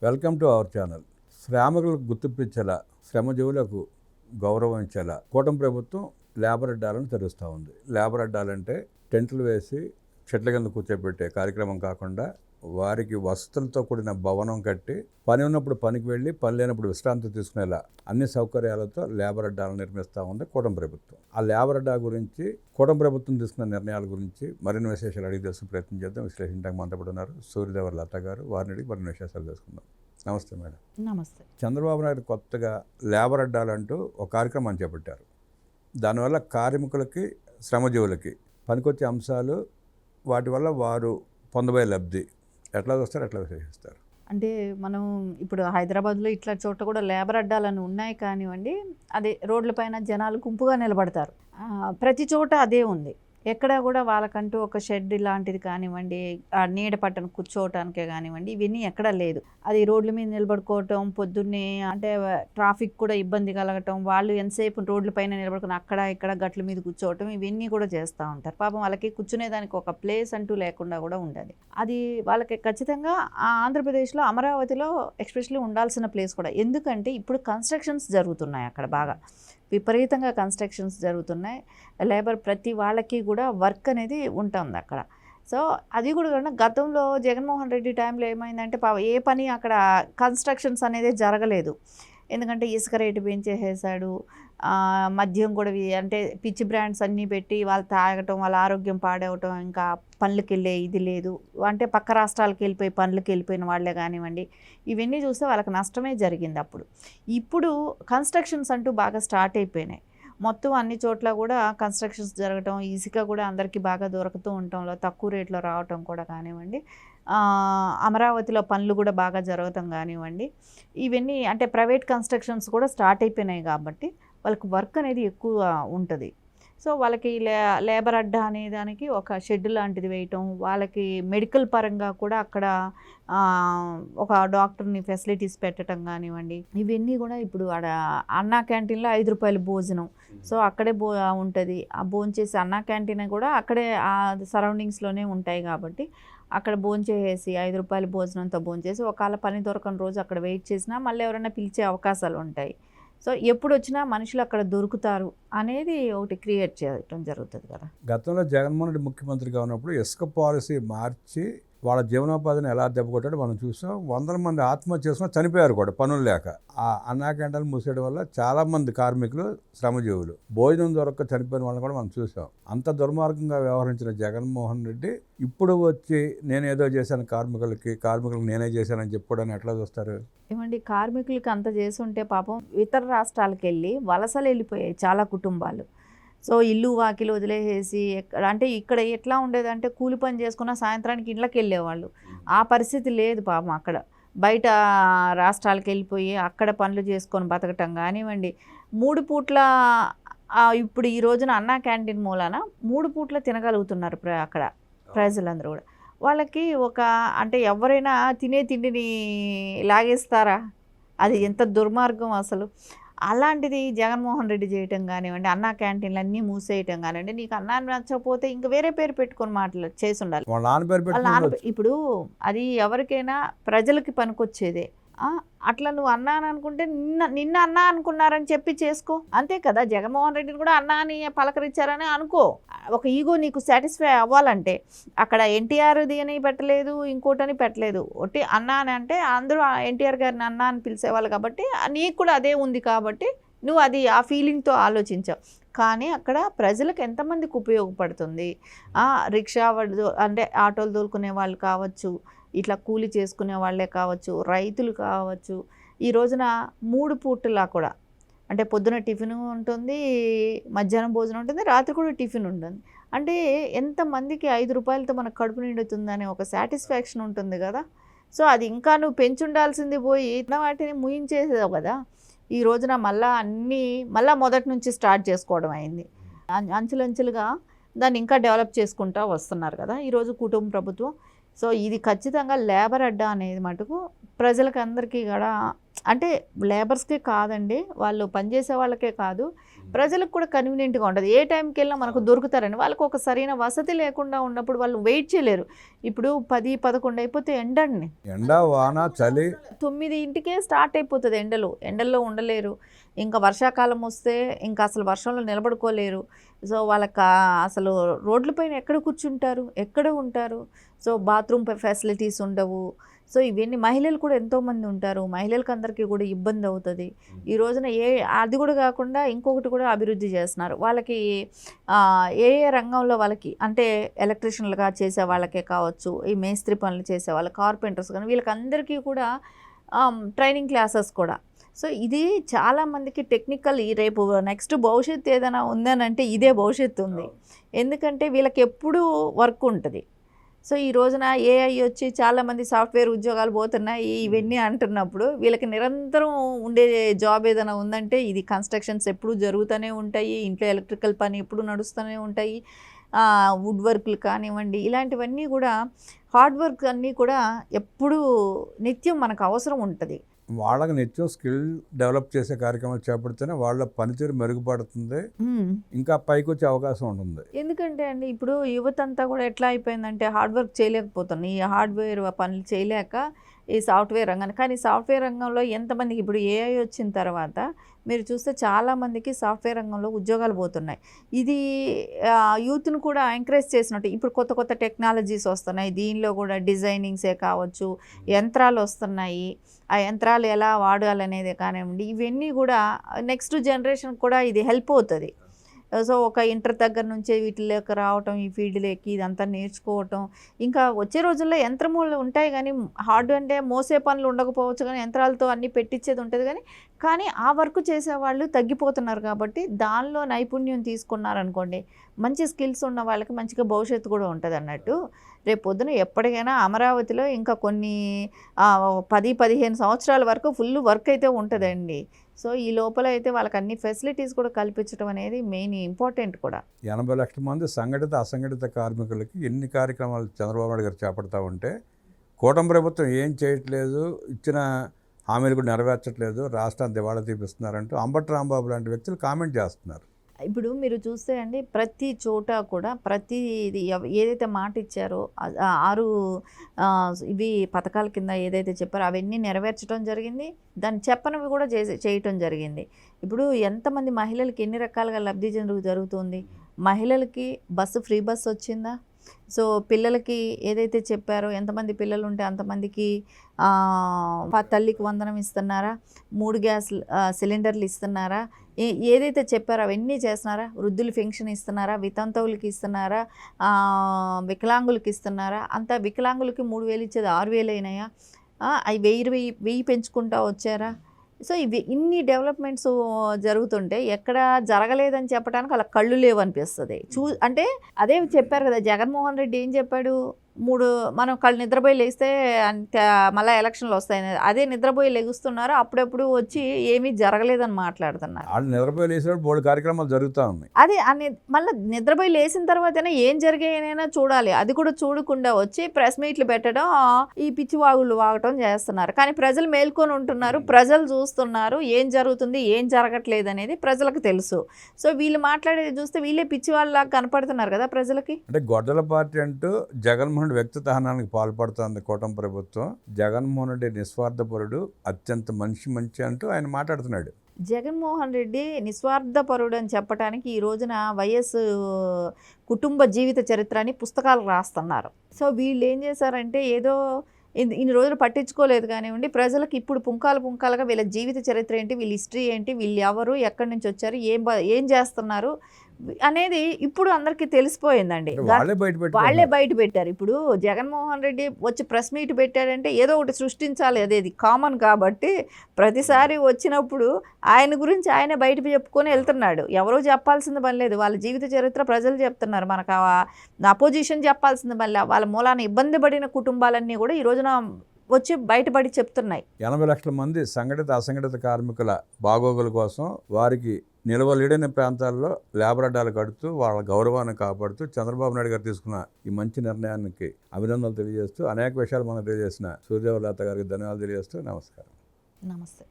Welcome to our channel. శ్రామికులకు గుర్తింపించేలా, శ్రమజీవులకు గౌరవం ఇచ్చేలా కూటమి ప్రభుత్వం లేబర్ అడ్డాలను తెరుస్తూ ఉంది. లేబర్ అడ్డాలంటే టెంట్లు వేసి చెట్ల కింద కూర్చోబెట్టే కార్యక్రమం కాకుండా వారికి వసతులతో కూడిన భవనం కట్టి పని ఉన్నప్పుడు పనికి వెళ్ళి పని లేనప్పుడు విశ్రాంతి తీసుకునేలా అన్ని సౌకర్యాలతో లేబర్ అడ్డాలను నిర్మిస్తూ ఉంది కూటమి ప్రభుత్వం. ఆ లేబర్ అడ్డా గురించి, కూటమి ప్రభుత్వం తీసుకున్న నిర్ణయాల గురించి మరిన్ని విశేషాలు అడిగి తెలుసుకునే ప్రయత్నం చేద్దాం. విశ్లేషించడానికి మనతో ఉన్నారు సూర్యదేవర లత గారు. వారిని అడిగి మరిన్ని విశేషాలు తెలుసుకుందాం. నమస్తే మేడం. నమస్తే. చంద్రబాబు నాయుడు కొత్తగా లేబర్ అడ్డాలంటూ ఒక కార్యక్రమాన్ని చేపట్టారు. దానివల్ల కార్మికులకి, శ్రమజీవులకి పనికొచ్చే అంశాలు, వాటి వల్ల వారు పొందబోయే లబ్ధి ఎట్లా చూస్తారు, ఎట్లా విశ్లేషిస్తారు? అంటే మనం ఇప్పుడు హైదరాబాద్లో ఇట్లా చోట కూడా లేబర్ అడ్డాలని ఉన్నాయి కానివ్వండి, అదే రోడ్లపైన జనాలు గుంపుగా నిలబడతారు. ప్రతి చోట అదే ఉంది. ఎక్కడ కూడా వాళ్ళకంటూ ఒక షెడ్ లాంటిది కానివ్వండి, ఆ నీడ పట్టను కూర్చోవటానికే కానివ్వండి, ఇవన్నీ ఎక్కడా లేదు. అది రోడ్ల మీద నిలబడుకోవటం, పొద్దున్నే అంటే ట్రాఫిక్ కూడా ఇబ్బంది కలగటం, వాళ్ళు ఎంతసేపు రోడ్ల పైన నిలబడుకుని అక్కడ ఇక్కడ గట్ల మీద కూర్చోవటం, ఇవన్నీ కూడా చేస్తూ ఉంటారు. పాపం వాళ్ళకి కూర్చునేదానికి ఒక ప్లేస్ అంటూ లేకుండా కూడా ఉండదు. అది వాళ్ళకి ఖచ్చితంగా ఆంధ్రప్రదేశ్లో అమరావతిలో ఎస్పెషల్లీ ఉండాల్సిన ప్లేస్ కూడా. ఎందుకంటే ఇప్పుడు కన్స్ట్రక్షన్స్ జరుగుతున్నాయి, అక్కడ బాగా విపరీతంగా కన్స్ట్రక్షన్స్ జరుగుతున్నాయి. లేబర్ ప్రతి వాళ్ళకి కూడా వర్క్ అనేది ఉంటుంది అక్కడ. సో అది కూడా గతంలో జగన్మోహన్ రెడ్డి టైంలో ఏమైందంటే ఏ పని అక్కడ కన్స్ట్రక్షన్స్ అనేది జరగలేదు. ఎందుకంటే ఇసుక రేటు పెంచేసేసాడు, మద్యం కూడా అంటే పిచ్చి బ్రాండ్స్ అన్నీ పెట్టి వాళ్ళు తాగటం, వాళ్ళ ఆరోగ్యం పాడవటం, ఇంకా పనులకి వెళ్ళే ఇది లేదు. అంటే పక్క రాష్ట్రాలకు వెళ్ళిపోయి పనులకి వెళ్ళిపోయిన వాళ్ళే కానివ్వండి, ఇవన్నీ చూస్తే వాళ్ళకి నష్టమే జరిగింది అప్పుడు. ఇప్పుడు కన్స్ట్రక్షన్స్ అంటూ బాగా స్టార్ట్ అయిపోయినాయి. మొత్తం అన్ని చోట్ల కూడా కన్స్ట్రక్షన్స్ జరగటం, ఇసుక కూడా అందరికీ బాగా దొరుకుతూ ఉండటంలో, తక్కువ రేట్లో రావటం కూడా కానివ్వండి, అమరావతిలో పనులు కూడా బాగా జరగటం కానివ్వండి, ఇవన్నీ అంటే ప్రైవేట్ కన్స్ట్రక్షన్స్ కూడా స్టార్ట్ అయిపోయినాయి కాబట్టి వాళ్ళకి వర్క్ అనేది ఎక్కువ ఉంటుంది. సో వాళ్ళకి లేబర్ అడ్డా అనే దానికి ఒక షెడ్ లాంటిది వేయటం, వాళ్ళకి మెడికల్ పరంగా కూడా అక్కడ ఒక డాక్టర్ని ఫెసిలిటీస్ పెట్టడం కానివ్వండి, ఇవన్నీ కూడా ఇప్పుడు అన్నా క్యాంటీన్లో 5 రూపాయల భోజనం. సో అక్కడే ఉంటుంది. ఆ భోంచేసి అన్నా క్యాంటీన్ కూడా అక్కడే ఆ సరౌండింగ్స్లోనే ఉంటాయి కాబట్టి అక్కడ భోంచేసి 5 రూపాయల భోజనంతో భోంచేసి ఒకవేళ పని దొరకని రోజు అక్కడ వెయిట్ చేసినా మళ్ళీ ఎవరైనా పిలిచే అవకాశాలు ఉంటాయి. సో ఎప్పుడు వచ్చినా మనుషులు అక్కడ దొరుకుతారు అనేది ఒకటి క్రియేట్ చేయడం జరుగుతుంది కదా. గతంలో జగన్మోహన్ రెడ్డి ముఖ్యమంత్రిగా ఉన్నప్పుడు ఇసుక పాలసీ మార్చి వాళ్ళ జీవనోపాధిని ఎలా దెబ్బకొట్టాడో మనం చూసాం. 100 మంది ఆత్మహత్య చేసుకుని చనిపోయారు కూడా పనులు లేక. ఆ అన్నా క్యాంటీన్లు మూసేయడం వల్ల చాలామంది కార్మికులు, శ్రమజీవులు భోజనం దొరక్క చనిపోయిన వాళ్ళని కూడా మనం చూసాం. అంత దుర్మార్గంగా వ్యవహరించిన జగన్మోహన్ రెడ్డి ఇప్పుడు వచ్చి నేను ఏదో చేశాను కార్మికులకు నేనే చేశానని చెప్పుకోవడానికి ఎట్లా చూస్తారు? ఏమండి, కార్మికులకి అంత చేసి ఉంటే పాపం ఇతర రాష్ట్రాలకు వెళ్ళి వలసలు వెళ్ళిపోయాయి చాలా కుటుంబాలు. సో ఇల్లు వాకిలు వదిలేసేసి అంటే ఇక్కడ ఎట్లా ఉండేదంటే కూలి పని చేసుకున్న సాయంత్రానికి ఇళ్ళకి వెళ్ళేవాళ్ళు. ఆ పరిస్థితి లేదు పాపం. అక్కడ బయట రాష్ట్రాలకు వెళ్ళిపోయి అక్కడ పనులు చేసుకొని బతకటం కానివ్వండి. 3 పూట్ల ఇప్పుడు ఈ రోజున అన్నా క్యాంటీన్ మూలాన 3 పూట్ల తినగలుగుతున్నారు అక్కడ ప్రజలందరూ కూడా. వాళ్ళకి ఒక అంటే ఎవరైనా తినే తిండిని లాగేస్తారా? అది ఎంత దుర్మార్గం అసలు. అలాంటిది జగన్మోహన్ రెడ్డి చేయటం కానివ్వండి, అన్నా క్యాంటీన్లు అన్నీ మూసేయటం కానివ్వండి. నీకు అన్నాన్ని నచ్చకపోతే ఇంక వేరే పేరు పెట్టుకొని చేసి ఉండాలి. ఇప్పుడు అది ఎవరికైనా ప్రజలకి పనికొచ్చేదే. అట్లా నువ్వు అన్నా అని అనుకుంటే నిన్న అన్నా అనుకున్నారని చెప్పి చేసుకో, అంతే కదా. జగన్మోహన్ రెడ్డిని కూడా అన్నా అని పలకరించారని అనుకో. ఒక ఈగో నీకు సాటిస్ఫై అవ్వాలంటే అక్కడ ఎన్టీఆర్ది అని పెట్టలేదు, ఇంకోటని పెట్టలేదు. ఒకటి అన్నా అని అంటే అందరూ ఎన్టీఆర్ గారిని అన్నా అని పిలిచేవాళ్ళు కాబట్టి నీకు కూడా అదే ఉంది కాబట్టి నువ్వు అది ఆ ఫీలింగ్తో ఆలోచించావు. కానీ అక్కడ ప్రజలకు ఎంతమందికి ఉపయోగపడుతుంది? రిక్షా అంటే ఆటోలు తోలుకునే వాళ్ళు కావచ్చు, ఇట్లా కూలి చేసుకునే వాళ్ళే కావచ్చు, రైతులు కావచ్చు. ఈ రోజున 3 పూటలా కూడా అంటే పొద్దున టిఫిన్ ఉంటుంది, మధ్యాహ్నం భోజనం ఉంటుంది, రాత్రి కూడా టిఫిన్ ఉంటుంది. అంటే ఎంతమందికి 5 రూపాయలతో మనకు కడుపు నిండుతుందనే ఒక సాటిస్ఫాక్షన్ ఉంటుంది కదా. సో అది ఇంకా నువ్వు పెంచుండాల్సింది పోయి వాటిని ముయించేసావు కదా. ఈ రోజున మళ్ళా మొదటి నుంచి స్టార్ట్ చేసుకోవడం అయింది. అంచులంచులుగా దాన్ని ఇంకా డెవలప్ చేసుకుంటూ వస్తున్నారు కదా ఈరోజు కుటుంబ ప్రభుత్వం. సో ఇది ఖచ్చితంగా లేబర్ అడ్డా అనేది మటుకు ప్రజలకు అందరికీ కూడా, అంటే లేబర్స్కే కాదండి, వాళ్ళు పనిచేసే వాళ్ళకే కాదు, ప్రజలకు కూడా కన్వీనియంట్గా ఉంటుంది. ఏ టైంకి వెళ్ళినా మనకు దొరుకుతారని. వాళ్ళకు ఒక సరైన వసతి లేకుండా ఉన్నప్పుడు వాళ్ళు వెయిట్ చేయలేరు. ఇప్పుడు 10, 11 అయిపోతే ఎండండి, ఎండ వాన చలి 9కే స్టార్ట్ అయిపోతుంది ఎండల్లో ఉండలేరు. ఇంకా వర్షాకాలం వస్తే ఇంకా అసలు వర్షంలో నిలబడుకోలేరు. సో వాళ్ళకి అసలు రోడ్లపైన ఎక్కడ కూర్చుంటారు, ఎక్కడ ఉంటారు. సో బాత్రూమ్ ఫెసిలిటీస్ ఉండవు. సో ఇవన్నీ మహిళలు కూడా ఎంతోమంది ఉంటారు, మహిళలకు అందరికీ కూడా ఇబ్బంది అవుతుంది. ఈ రోజున అది కూడా కాకుండా ఇంకొకటి కూడా అభివృద్ధి చేస్తున్నారు. వాళ్ళకి ఏ రంగంలో వాళ్ళకి అంటే ఎలక్ట్రీషియన్లుగా చేసే వాళ్ళకే కావచ్చు, ఈ మేస్త్రి పనులు చేసే వాళ్ళు, కార్పెంటర్స్ కానీ వీళ్ళకి అందరికీ కూడా ట్రైనింగ్ క్లాసెస్ కూడా. సో ఇది చాలామందికి టెక్నికల్ రేపు నెక్స్ట్ భవిష్యత్తు ఏదైనా ఉందనంటే ఇదే భవిష్యత్తు ఉంది. ఎందుకంటే వీళ్ళకి ఎప్పుడూ వర్క్ ఉంటుంది. సో ఈ రోజున ఏఐ వచ్చి చాలామంది సాఫ్ట్వేర్ ఉద్యోగాలు పోతున్నాయి ఇవన్నీ అంటున్నప్పుడు వీళ్ళకి నిరంతరం ఉండే జాబ్ ఏదైనా ఉందంటే ఇది కన్స్ట్రక్షన్స్ ఎప్పుడూ జరుగుతూనే ఉంటాయి, ఇంట్లో ఎలక్ట్రికల్ పని ఎప్పుడు నడుస్తూనే ఉంటాయి, వుడ్ వర్క్లు కానివ్వండి, ఇలాంటివన్నీ కూడా హార్డ్ వర్క్ అన్నీ కూడా ఎప్పుడూ నిత్యం మనకు అవసరం ఉంటుంది. వాళ్ళకి నిత్యం స్కిల్ డెవలప్ చేసే కార్యక్రమాలు చేపడితేనే వాళ్ళ పనితీరు మెరుగుపడుతుంది, ఇంకా పైకి వచ్చే అవకాశం ఉంటుంది. ఎందుకంటే అండి ఇప్పుడు యువత అంతా కూడా ఎట్లా అయిపోయిందంటే హార్డ్ వర్క్ చేయలేకపోతున్నాయి. ఈ హార్డ్వేర్ పనులు చేయలేక ఈ సాఫ్ట్వేర్ రంగాన్ని, కానీ సాఫ్ట్వేర్ రంగంలో ఎంతమందికి ఇప్పుడు ఏఐ వచ్చిన తర్వాత మీరు చూస్తే చాలామందికి సాఫ్ట్వేర్ రంగంలో ఉద్యోగాలు పోతున్నాయి. ఇది యూత్ను కూడా ఎంకరేజ్ చేసినట్టు. ఇప్పుడు కొత్త కొత్త టెక్నాలజీస్ వస్తున్నాయి, దీనిలో కూడా డిజైనింగ్సే కావచ్చు, యంత్రాలు వస్తున్నాయి. ఆ యంత్రాలు ఎలా వాడాలనేది కానివ్వండి, ఇవన్నీ కూడా నెక్స్ట్ జనరేషన్ కూడా ఇది హెల్ప్ అవుతుంది. సో ఒక ఇంటర్ దగ్గర నుంచే వీటిలోకి రావటం, ఈ ఫీల్డ్లోకి ఇదంతా నేర్చుకోవటం. ఇంకా వచ్చే రోజుల్లో యంత్రములు ఉంటాయి కానీ హార్డ్ అంటే మోసే పనులు ఉండకపోవచ్చు, కానీ యంత్రాలతో అన్నీ పెట్టించేది ఉంటుంది. కానీ ఆ వర్క్ చేసేవాళ్ళు తగ్గిపోతున్నారు. కాబట్టి దానిలో నైపుణ్యం తీసుకున్నారనుకోండి, మంచి స్కిల్స్ ఉన్న వాళ్ళకి మంచిగా భవిష్యత్తు కూడా ఉంటుంది అన్నట్టు. రేపు పొద్దున ఎప్పటికైనా అమరావతిలో ఇంకా కొన్ని 10-15 సంవత్సరాల వరకు ఫుల్ వర్క్ అయితే ఉంటుందండి. సో ఈ లోపల అయితే వాళ్ళకి అన్ని ఫెసిలిటీస్ కూడా కల్పించడం అనేది మెయిన్ ఇంపార్టెంట్ కూడా. 80 లక్షల మంది సంఘటిత అసంఘటిత కార్మికులకి ఎన్ని కార్యక్రమాలు చంద్రబాబు నాయుడు గారు చేపడతా ఉంటే కూటమి ప్రభుత్వం ఏం చేయట్లేదు, ఇచ్చిన హామీలు కూడా నెరవేర్చట్లేదు, రాష్ట్రాన్ని దివాళా తీపిస్తున్నారంటూ అంబటి రాంబాబు లాంటి వ్యక్తులు కామెంట్ చేస్తున్నారు. ఇప్పుడు మీరు చూస్తే అండి ప్రతి చోట కూడా ప్రతిది ఏదైతే మాట ఇచ్చారో 6 ఇవి పథకాల కింద ఏదైతే చెప్పారో అవన్నీ నెరవేర్చడం జరిగింది. దాన్ని చెప్పనివి కూడా చేయటం జరిగింది. ఇప్పుడు ఎంతమంది మహిళలకి ఎన్ని రకాలుగా లబ్ధి జరుగుతుంది. మహిళలకి ఫ్రీ బస్సు వచ్చిందా? సో పిల్లలకి ఏదైతే చెప్పారో ఎంతమంది పిల్లలు ఉంటే అంతమందికి తల్లికి వందనం ఇస్తున్నారా, 3 గ్యాస్ సిలిండర్లు ఇస్తున్నారా, ఏదైతే చెప్పారో అవన్నీ చేస్తున్నారా, వృద్ధులు పెన్షన్ ఇస్తున్నారా, వితంతువులకి ఇస్తున్నారా, వికలాంగులకి ఇస్తున్నారా, అంతా వికలాంగులకి 3,000 ఇచ్చేది 6,000 అయినాయా, అవి 1000 పెంచుకుంటా వచ్చారా. సో ఇన్ని డెవలప్మెంట్స్ జరుగుతుంటే ఎక్కడ జరగలేదని చెప్పడానికి అలా కళ్ళు లేవు అనిపిస్తుంది. అంటే అదే చెప్పారు కదా, జగన్మోహన్ రెడ్డి ఏం చెప్పాడు, మనం నిద్రపోయి లేస్తే మళ్ళీ ఎలక్షన్లు వస్తాయి. అదే నిద్రపోయి లెగుస్తున్నారు, అప్పుడప్పుడు వచ్చి ఏమీ జరగలేదని మాట్లాడుతున్నారు. నిద్రపోయి లేసినప్పుడు బోల్డ్ కార్యక్రమాలు జరుగుతూ ఉన్నాయి. అదే మళ్ళీ నిద్రపోయి లేచిన తర్వాతైనా ఏం జరిగాయనైనా చూడాలి. అది కూడా చూడకుండా వచ్చి ప్రెస్ మీట్లు పెట్టడం, ఈ పిచ్చివాగుళ్ళు వాగటం చేస్తున్నారు. కానీ ప్రజలు మేల్కొని ఉంటున్నారు, ప్రజలు చూస్తున్నారు ఏం జరుగుతుంది ఏం జరగట్లేదు అనేది ప్రజలకు తెలుసు. సో వీళ్ళు మాట్లాడేది చూస్తే వీళ్ళే పిచ్చివాళ్ళలాగా కనపడుతున్నారు కదా ప్రజలకి. అంటే గొడ్డల పార్టీ అంటూ జగన్మోహన్ వ్యక్తి దహనానికి పాల్పడుతోంది కూటమి ప్రభుత్వం. జగన్మోహన్ రెడ్డి నిస్వార్థపరుడు, అత్యంత మంచి అంటూ ఆయన మాట్లాడుతున్నాడు. జగన్మోహన్ రెడ్డి నిస్వార్థపరుడు అని చెప్పడానికి ఈ రోజున వైఎస్ కుటుంబ జీవిత చరిత్రని పుస్తకాలు రాస్తున్నారు. సో వీళ్ళు ఏం చేశారంటే ఏదో ఇన్ని రోజులు పట్టించుకోలేదు కానివ్వండి, ప్రజలకు ఇప్పుడు పుంకాలుగా వీళ్ళ జీవిత చరిత్ర ఏంటి, వీళ్ళ హిస్టరీ ఏంటి, వీళ్ళు ఎవరు, ఎక్కడి నుంచి వచ్చారు, ఏం చేస్తున్నారు అనేది ఇప్పుడు అందరికీ తెలిసిపోయిందండి. వాళ్ళే బయట పెట్టారు. ఇప్పుడు జగన్మోహన్ రెడ్డి వచ్చి ప్రెస్ మీట్ పెట్టాడంటే ఏదో ఒకటి సృష్టించాలి, అదేది కామన్. కాబట్టి ప్రతిసారి వచ్చినప్పుడు ఆయన గురించి ఆయనే బయట చెప్పుకొని వెళ్తున్నాడు. ఎవరో చెప్పాల్సింది పని లేదు, వాళ్ళ జీవిత చరిత్ర ప్రజలు చెప్తున్నారు. మనకు అపోజిషన్ చెప్పాల్సింది పని లేదు. వాళ్ళ మూలాన ఇబ్బంది పడిన కుటుంబాలన్నీ కూడా ఈ రోజున వచ్చి బయటపడి చెప్తున్నాయి. 80 లక్షల మంది సంఘటిత అసంఘటిత కార్మికుల బాగోగుల కోసం వారికి నిలవలేడని ప్రాంతాల్లో లేబర్ అడ్డాలు కడుతూ వాళ్ళ గౌరవాన్ని కాపాడుతూ చంద్రబాబు నాయుడు గారు తీసుకున్న ఈ మంచి నిర్ణయానికి అభినందనలు తెలియజేస్తూ అనేక విషయాలు మనకు తెలియజేసిన సూర్యవలత గారికి ధన్యవాదాలు తెలియజేస్తూ నమస్కారం. నమస్తే.